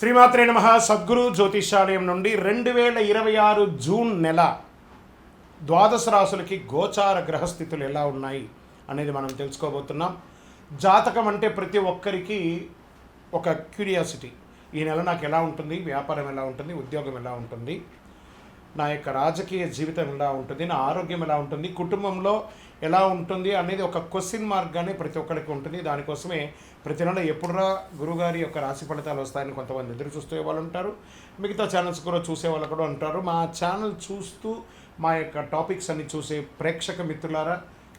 శ్రీమాత్రే నమః. సద్గురు జ్యోతిషాలయం నుండి 2026 జూన్ నెల ద్వాదశ రాశులకి గోచార గ్రహస్థితులు ఎలా ఉన్నాయి అనేది మనం తెలుసుకోబోతున్నాం. జాతకం అంటే ప్రతి ఒక్కరికి ఒక క్యూరియాసిటీ. ఈ నెల నాకు ఎలా ఉంటుంది, వ్యాపారం ఎలా ఉంటుంది, ఉద్యోగం ఎలా ఉంటుంది, నా యొక్క రాజకీయ జీవితం ఎలా ఉంటుంది, నా ఆరోగ్యం ఎలా ఉంటుంది, కుటుంబంలో ఎలా ఉంటుంది అనేది ఒక క్వశ్చన్ మార్క్గానే ప్రతి ఒక్కరికి ఉంటుంది. దానికోసమే ప్రతి నెల ఎప్పుడురా గురుగారి యొక్క రాశి ఫలితాలు వస్తాయని కొంతమంది ఎదురు చూస్తే వాళ్ళు ఉంటారు. మిగతా ఛానల్స్ కూడా చూసే వాళ్ళు కూడా ఉంటారు. మా ఛానల్ చూస్తూ మా యొక్క టాపిక్స్ అన్ని చూసే ప్రేక్షక మిత్రులారా,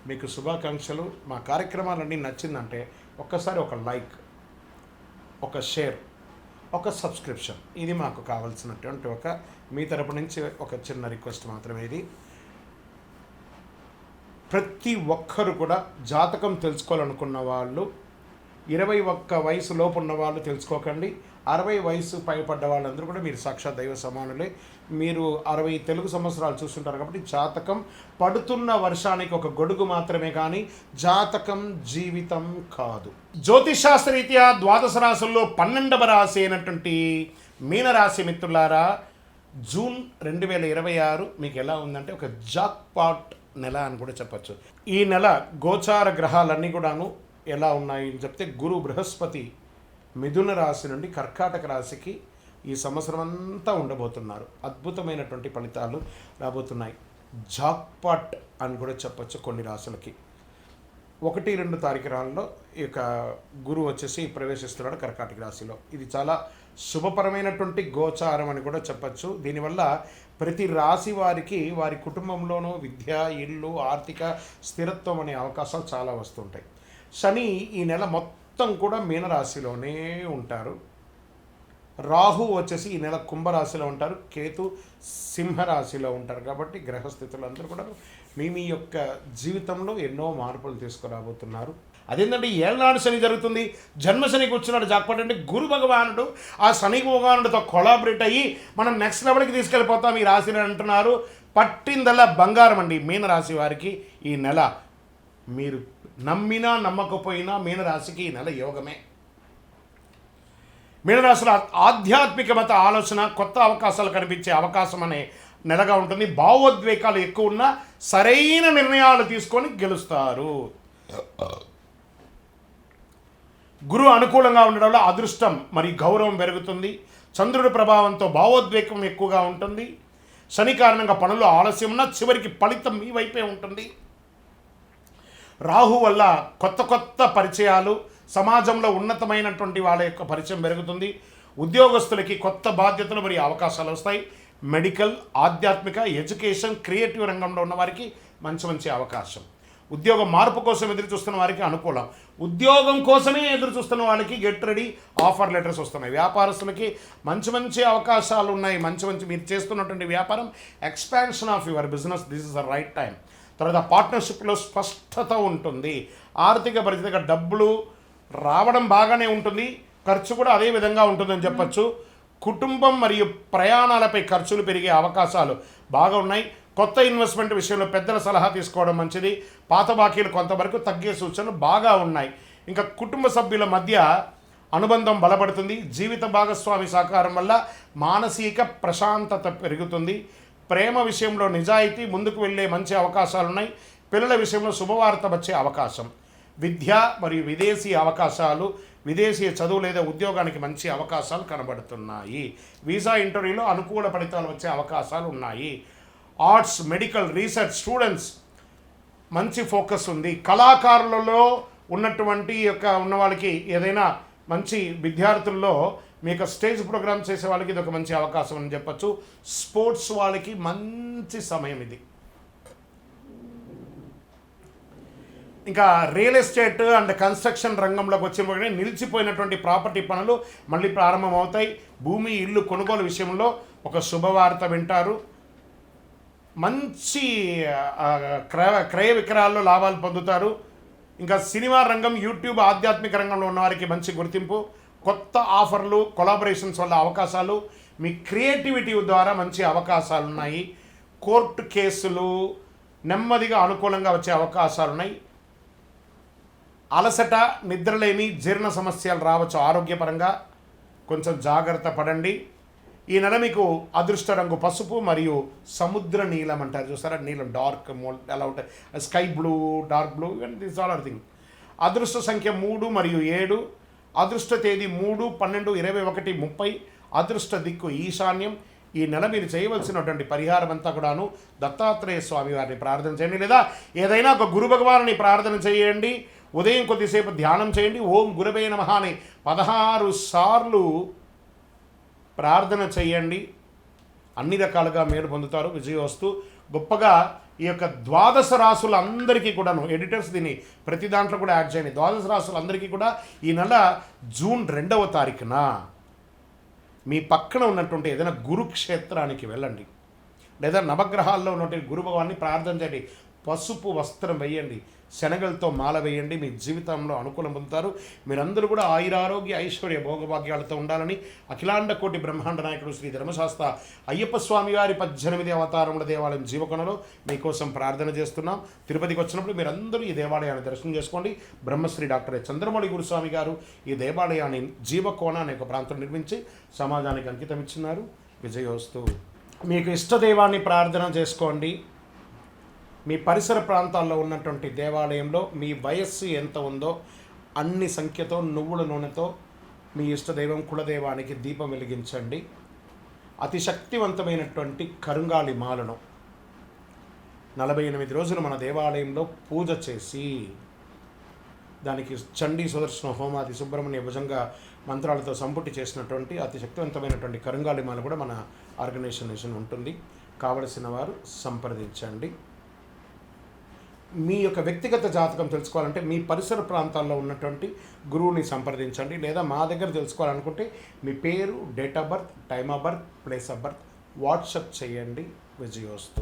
మీకు శుభాకాంక్షలు. మా కార్యక్రమాలన్నీ నచ్చిందంటే ఒక్కసారి ఒక లైక్, ఒక షేర్, ఒక సబ్స్క్రిప్షన్, ఇది మాకు కావాల్సినటువంటి ఒక మీ తరపు నుంచి ఒక చిన్న రిక్వెస్ట్ మాత్రమే. ఇది ప్రతి ఒక్కరు కూడా జాతకం తెలుసుకోవాలనుకున్న వాళ్ళు 21 వయసు లోపు ఉన్న వాళ్ళు తెలుసుకోకండి. 60 వయసు పైపడ్డ వాళ్ళందరూ కూడా మీరు సాక్షాత్ దైవ సమానులే. మీరు 60 తెలుగు సంవత్సరాలు చూస్తుంటారు కాబట్టి జాతకం పడుతున్న వర్షానికి ఒక గొడుగు మాత్రమే, కానీ జాతకం జీవితం కాదు. జ్యోతిషాస్త్రరీత్యా ద్వాదశ రాశుల్లో 12వ రాశి అయినటువంటి మీనరాశి మిత్రులారా, జూన్ 2026 మీకు ఎలా ఉందంటే ఒక జాక్పాట్ నెల అని కూడా చెప్పచ్చు. ఈ నెల గోచార గ్రహాలన్నీ కూడాను ఎలా ఉన్నాయి అని చెప్తే, గురు బృహస్పతి మిథున రాశి నుండి కర్కాటక రాశికి ఈ సంవత్సరం అంతా ఉండబోతున్నారు. అద్భుతమైనటువంటి ఫలితాలు రాబోతున్నాయి. జాక్పాట్ అని కూడా చెప్పచ్చు కొన్ని రాశులకి. 1-2 తారీఖులలో ఈ యొక్క గురువు వచ్చేసి ప్రవేశిస్తున్నాడు కర్కాటక రాశిలో. ఇది చాలా శుభపరమైనటువంటి గోచారం అని కూడా చెప్పచ్చు. దీనివల్ల ప్రతి రాశి వారికి వారి కుటుంబంలోనూ విద్య, ఇల్లు, ఆర్థిక స్థిరత్వం అనే అవకాశాలు చాలా వస్తుంటాయి. శని ఈ నెల మొత్తం కూడా మీనరాశిలోనే ఉంటారు. రాహు వచ్చేసి ఈ నెల కుంభరాశిలో ఉంటారు. కేతు సింహరాశిలో ఉంటారు. కాబట్టి గ్రహస్థితులు అందరూ కూడా మీ యొక్క జీవితంలో ఎన్నో మార్పులు తీసుకురాబోతున్నారు. అదేంటంటే ఏళ్ళనాడు శని జరుగుతుంది. జన్మశనికి వచ్చినాడు జాక్పాట్ అంటే గురు భగవానుడు ఆ శని భగవానుడితో కొలాబరేట్ అయ్యి మనం నెక్స్ట్ లెవెల్కి తీసుకెళ్ళిపోతాం ఈ రాశిని అంటున్నారు. పట్టిందల్లా బంగారం అండి మీనరాశి వారికి ఈ నెల. మీరు నమ్మినా నమ్మకపోయినా మీనరాశికి ఈ నెల యోగమే. మీనరాశిలో ఆధ్యాత్మిక మత ఆలోచన, కొత్త అవకాశాలు కనిపించే అవకాశం అనే నెలగా ఉంటుంది. భావోద్వేగాలు ఎక్కువ ఉన్న సరైన నిర్ణయాలు తీసుకొని గెలుస్తారు. గురువు అనుకూలంగా ఉండడం వల్ల అదృష్టం మరియు గౌరవం పెరుగుతుంది. చంద్రుడి ప్రభావంతో భావోద్వేగం ఎక్కువగా ఉంటుంది. శని కారణంగా పనులు ఆలస్యం ఉన్నా చివరికి ఫలితం మీ వైపే ఉంటుంది. రాహు వల్ల కొత్త పరిచయాలు, సమాజంలో ఉన్నతమైనటువంటి వాళ్ళ యొక్క పరిచయం పెరుగుతుంది. ఉద్యోగస్తులకి కొత్త బాధ్యతలు మరియు అవకాశాలు వస్తాయి. మెడికల్, ఆధ్యాత్మిక, ఎడ్యుకేషన్, క్రియేటివ్ రంగంలో ఉన్న వారికి మంచి అవకాశం. ఉద్యోగం మార్పు కోసం ఎదురు చూస్తున్న వారికి అనుకూలం. ఉద్యోగం కోసమే ఎదురు చూస్తున్న వాళ్ళకి గెట్ రెడీ ఆఫర్ లెటర్స్ వస్తున్నాయి. వ్యాపారస్తులకి మంచి అవకాశాలు ఉన్నాయి. మంచి మీరు చేస్తున్నటువంటి వ్యాపారం, expansion of your business, this is the right time. తర్వాత పార్ట్నర్షిప్లో స్పష్టత ఉంటుంది. ఆర్థిక పరిస్థితిగా డబ్బులు రావడం బాగానే ఉంటుంది, ఖర్చు కూడా అదే విధంగా ఉంటుందని చెప్పచ్చు. కుటుంబం మరియు ప్రయాణాలపై ఖర్చులు పెరిగే అవకాశాలు బాగా ఉన్నాయి. కొత్త ఇన్వెస్ట్మెంట్ విషయంలో పెద్దల సలహా తీసుకోవడం మంచిది. పాత బాకీలు కొంతవరకు తగ్గే సూచనలు బాగా ఉన్నాయి. ఇంకా కుటుంబ సభ్యుల మధ్య అనుబంధం బలపడుతుంది. జీవిత భాగస్వామి సహకారం వల్ల మానసిక ప్రశాంతత పెరుగుతుంది. ప్రేమ విషయంలో నిజాయితీ ముందుకు వెళ్ళే మంచి అవకాశాలు ఉన్నాయి. పిల్లల విషయంలో శుభవార్త వచ్చే అవకాశం. విద్య మరియు విదేశీ అవకాశాలు, విదేశీ చదువు లేదా ఉద్యోగానికి మంచి అవకాశాలు కనబడుతున్నాయి. వీసా ఇంటర్వ్యూలో అనుకూల ఫలితాలు వచ్చే అవకాశాలు ఉన్నాయి. ఆర్ట్స్, మెడికల్, రీసెర్చ్ స్టూడెంట్స్ మంచి ఫోకస్ ఉంది. కళాకారులలో ఉన్నటువంటి ఉన్న వాళ్ళకి ఏదైనా మంచి విద్యార్థుల్లో మీకు స్టేజ్ ప్రోగ్రామ్ చేసే వాళ్ళకి ఇది ఒక మంచి అవకాశం అని చెప్పచ్చు. స్పోర్ట్స్ వాళ్ళకి మంచి సమయం ఇది. ఇంకా రియల్ ఎస్టేట్ అండ్ కన్స్ట్రక్షన్ రంగంలోకి వచ్చిన నిలిచిపోయినటువంటి ప్రాపర్టీ పనులు మళ్ళీ ప్రారంభమవుతాయి. భూమి, ఇల్లు కొనుగోలు విషయంలో ఒక శుభవార్త వింటారు. మంచి క్రయ విక్రయాల్లో లాభాలు పొందుతారు. ఇంకా సినిమా రంగం, యూట్యూబ్, ఆధ్యాత్మిక రంగంలో ఉన్నవారికి మంచి గుర్తింపు. కొత్త ఆఫర్లు, కొలాబరేషన్స్ వల్ల అవకాశాలు, మీ క్రియేటివిటీ ద్వారా మంచి అవకాశాలు ఉన్నాయి. కోర్టు కేసులు నెమ్మదిగా అనుకూలంగా వచ్చే అవకాశాలు ఉన్నాయి. అలసట, నిద్రలేమి, జీర్ణ సమస్యలు రావచ్చు. ఆరోగ్యపరంగా కొంచెం జాగ్రత్త పడండి. ఈ నెల మీకు అదృష్ట రంగు పసుపు మరియు సముద్ర నీలం అంటారు చూస్తారా, నీలం డార్క్ ఎలా ఉంటాయి, sky blue, dark blue, and this all are thing. అదృష్ట సంఖ్య 3 మరియు 7. అదృష్ట తేదీ 3, 12, 21, 30. అదృష్ట దిక్కు ఈశాన్యం. ఈ నెల మీరు చేయవలసినటువంటి పరిహారం అంతా కూడాను దత్తాత్రేయ స్వామి వారిని ప్రార్థన చేయండి, లేదా ఏదైనా ఒక గురు భగవాన్ని ప్రార్థన చేయండి. ఉదయం కొద్దిసేపు ధ్యానం చేయండి. ఓం గురవే నమః అని 16 సార్లు ప్రార్థన చేయండి. అన్ని రకాలుగా మేలు పొందుతారు. విజయవస్తు. గొప్పగా ఈ యొక్క ద్వాదశ రాసులందరికీ కూడాను, ఎడిటర్స్ దీన్ని ప్రతి దాంట్లో కూడా యాడ్ చేయండి. ద్వాదశ రాసులందరికీ కూడా ఈ నెల జూన్ 2వ తారీఖున మీ పక్కన ఉన్నటువంటి ఏదైనా గురుక్షేత్రానికి వెళ్ళండి, లేదా నవగ్రహాల్లో ఉన్నటువంటి గురు భగవాన్ని ప్రార్థన చేయండి. పసుపు వస్త్రం వేయండి, శనగలతో మాల వేయండి. మీ జీవితంలో అనుకూలం పొందుతారు. మీరందరూ కూడా ఆయురారోగ్య ఐశ్వర్య భోగభాగ్యాలతో ఉండాలని అఖిలాండ కోటి బ్రహ్మాండ నాయకుడు శ్రీ ధర్మశాస్త్ర అయ్యప్ప స్వామి వారి 18 అవతారముల దేవాలయం జీవకోణలో మీకోసం ప్రార్థన చేస్తున్నాం. తిరుపతికి వచ్చినప్పుడు మీరందరూ ఈ దేవాలయాన్ని దర్శనం చేసుకోండి. బ్రహ్మశ్రీ డాక్టర్ చంద్రమౌళి గురుస్వామి గారు ఈ దేవాలయాన్ని జీవకోణ అనే ఒక ప్రాంతం నిర్మించి సమాజానికి అంకితం ఇచ్చినారు. విజయోస్తు. మీకు ఇష్టదైవాన్ని ప్రార్థన చేసుకోండి. మీ పరిసర ప్రాంతాల్లో ఉన్నటువంటి దేవాలయంలో మీ వయస్సు ఎంత ఉందో అన్ని సంఖ్యతో నువ్వుల నూనెతో మీ ఇష్టదైవం కులదైవానికి దీపం వెలిగించండి. అతి శక్తివంతమైనటువంటి కరుంగాలి మాలను 48 రోజులు మన దేవాలయంలో పూజ చేసి దానికి చండీ సుదర్శన హోమాది సుబ్రహ్మణ్య భుజంగా మంత్రాలతో సంపుటి చేసినటువంటి అతి శక్తివంతమైనటువంటి కరుంగాలి మాల కూడా మన ఆర్గనైజేషన్ ఉంటుంది. కావలసిన వారు సంప్రదించండి. మీ యొక్క వ్యక్తిగత జాతకం తెలుసుకోవాలంటే మీ పరిసర ప్రాంతాల్లో ఉన్నటువంటి గురువుని సంప్రదించండి, లేదా మా దగ్గర తెలుసుకోవాలనుకుంటే మీ పేరు, date of birth, time of birth, place of birth WhatsApp చేయండి. విజయోస్తు.